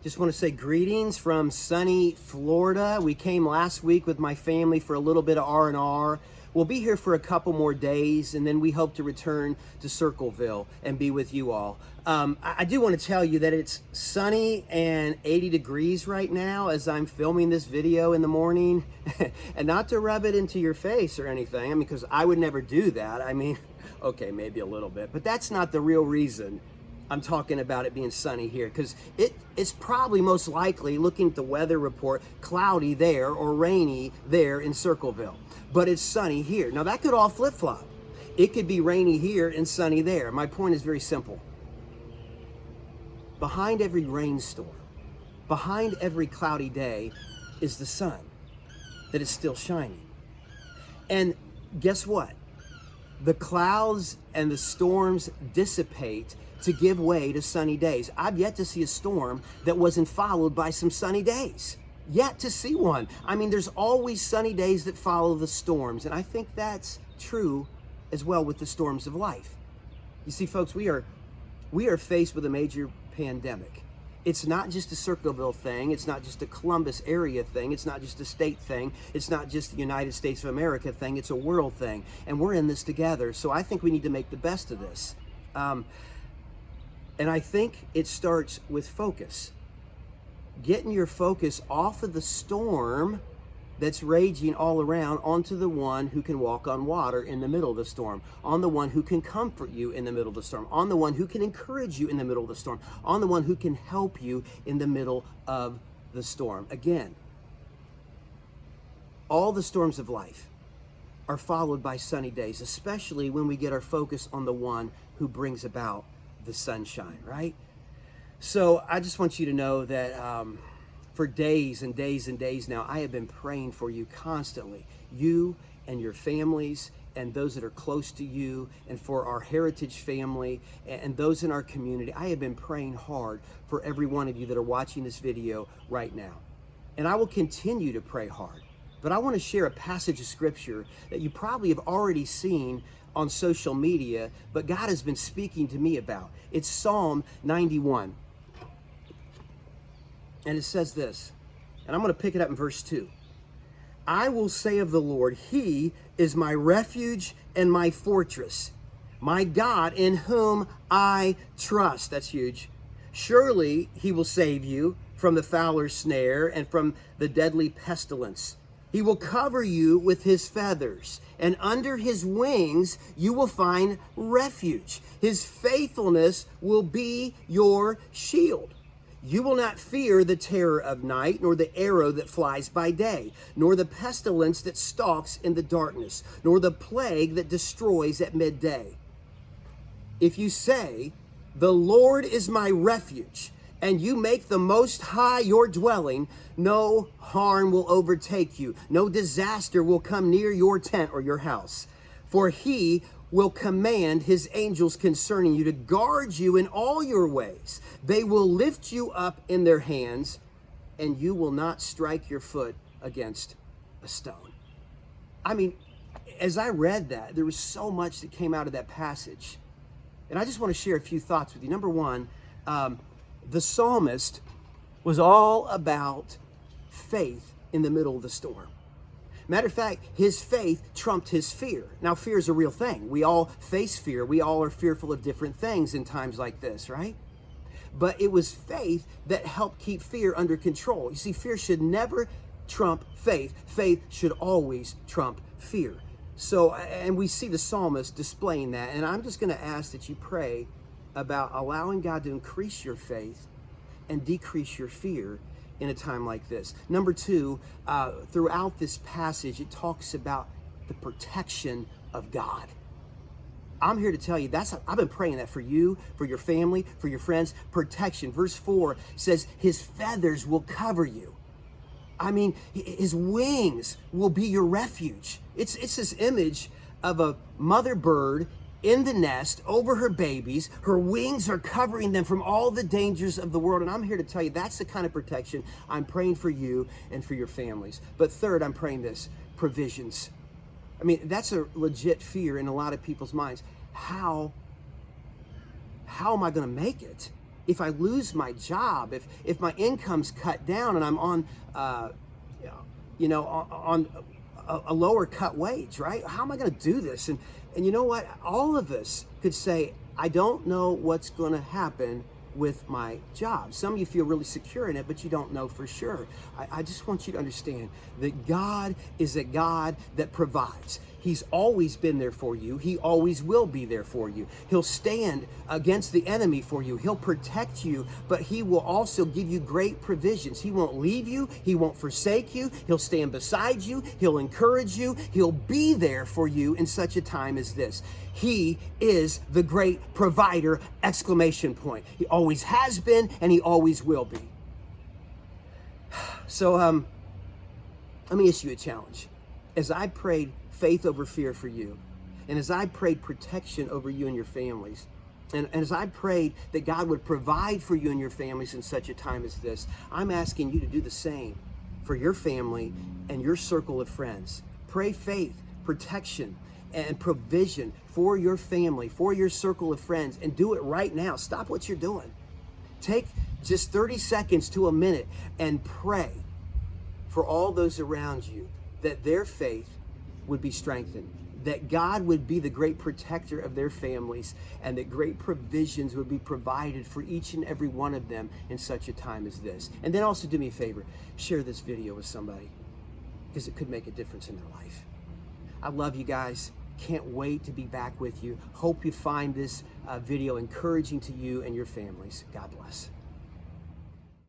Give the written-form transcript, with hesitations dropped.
Just want to say greetings from sunny Florida. We came last week with my family for a little bit of R&R. We'll be here for a couple more days, and then we hope to return to Circleville and be with you all. I do want to tell you that it's sunny and 80 degrees right now as I'm filming this video in the morning. And not to rub it into your face or anything, because I would never do that. Okay, maybe a little bit, but that's not the real reason I'm talking about it being sunny here, because it's probably most likely, looking at the weather report, cloudy there or rainy there in Circleville. But it's sunny here. Now that could all flip-flop. It could be rainy here and sunny there. My point is very simple. Behind every rainstorm, behind every cloudy day is the sun that is still shining. And guess what? The clouds and the storms dissipate to give way to sunny days. I've yet to see a storm that wasn't followed by some sunny days. Yet to see one. There's always sunny days that follow the storms, and I think that's true as well with the storms of life. You see, folks, we are faced with a major pandemic. It's not just a Circleville thing. It's not just a Columbus area thing. It's not just a state thing. It's not just the United States of America thing. It's a world thing, and we're in this together. So I think we need to make the best of this. And I think it starts with focus. Getting your focus off of the storm that's raging all around onto the one who can walk on water in the middle of the storm, on the one who can comfort you in the middle of the storm, on the one who can encourage you in the middle of the storm, on the one who can help you in the middle of the storm. Again, all the storms of life are followed by sunny days, especially when we get our focus on the one who brings about the sunshine, right? So I just want you to know that for days and days and days now, I have been praying for you constantly, you and your families and those that are close to you, and for our Heritage family and those in our community. I have been praying hard for every one of you that are watching this video right now. And I will continue to pray hard. But I want to share a passage of scripture that you probably have already seen on social media, but God has been speaking to me about. It's Psalm 91. And it says this, and I'm going to pick it up in verse 2. I will say of the Lord, He is my refuge and my fortress, my God in whom I trust. That's huge. Surely He will save you from the fowler's snare and from the deadly pestilence. He will cover you with His feathers, and under His wings you will find refuge. His faithfulness will be your shield. You will not fear the terror of night, nor the arrow that flies by day, nor the pestilence that stalks in the darkness, nor the plague that destroys at midday. If you say, the Lord is my refuge, and you make the Most High your dwelling, no harm will overtake you. No disaster will come near your tent or your house. For He will command His angels concerning you to guard you in all your ways. They will lift you up in their hands, and you will not strike your foot against a stone. As I read that, there was so much that came out of that passage. And I just want to share a few thoughts with you. Number one, the psalmist was all about faith in the middle of the storm. Matter of fact, his faith trumped his fear. Now, fear is a real thing. We all face fear. We all are fearful of different things in times like this, right? But it was faith that helped keep fear under control. You see, fear should never trump faith. Faith should always trump fear. So, and we see the psalmist displaying that. And I'm just going to ask that you pray about allowing God to increase your faith and decrease your fear in a time like this. Number two, throughout this passage, it talks about the protection of God. I'm here to tell you, I've been praying that for you, for your family, for your friends. Protection. Verse 4 says, His feathers will cover you. His wings will be your refuge. It's this image of a mother bird in the nest over her babies. Her wings are covering them from all the dangers of the world. And I'm here to tell you, that's the kind of protection I'm praying for you and for your families. But third, I'm praying this, provisions. That's a legit fear in a lot of people's minds. How am I going to make it? if I lose my job, if my income's cut down and I'm on, on a lower cut wage, right? How am I going to do this? And you know what? All of us could say, I don't know what's going to happen with my job. Some of you feel really secure in it, but you don't know for sure. I just want you to understand that God is a God that provides. He's always been there for you. He always will be there for you. He'll stand against the enemy for you. He'll protect you, but he will also give you great provisions. He won't leave you. He won't forsake you. He'll stand beside you. He'll encourage you. He'll be there for you in such a time as this. He is the great provider, exclamation point. He always has been and he always will be. So let me issue a challenge. As I prayed faith over fear for you, and as I prayed protection over you and your families, and as I prayed that God would provide for you and your families in such a time as this, I'm asking you to do the same for your family and your circle of friends. Pray faith, protection, and provision for your family, for your circle of friends, and do it right now. Stop what you're doing. Take just 30 seconds to a minute and pray for all those around you that their faith would be strengthened, that God would be the great protector of their families, and that great provisions would be provided for each and every one of them in such a time as this. And then also do me a favor, share this video with somebody, because it could make a difference in their life. I love you guys. Can't wait to be back with you. Hope you find this video encouraging to you and your families. God bless.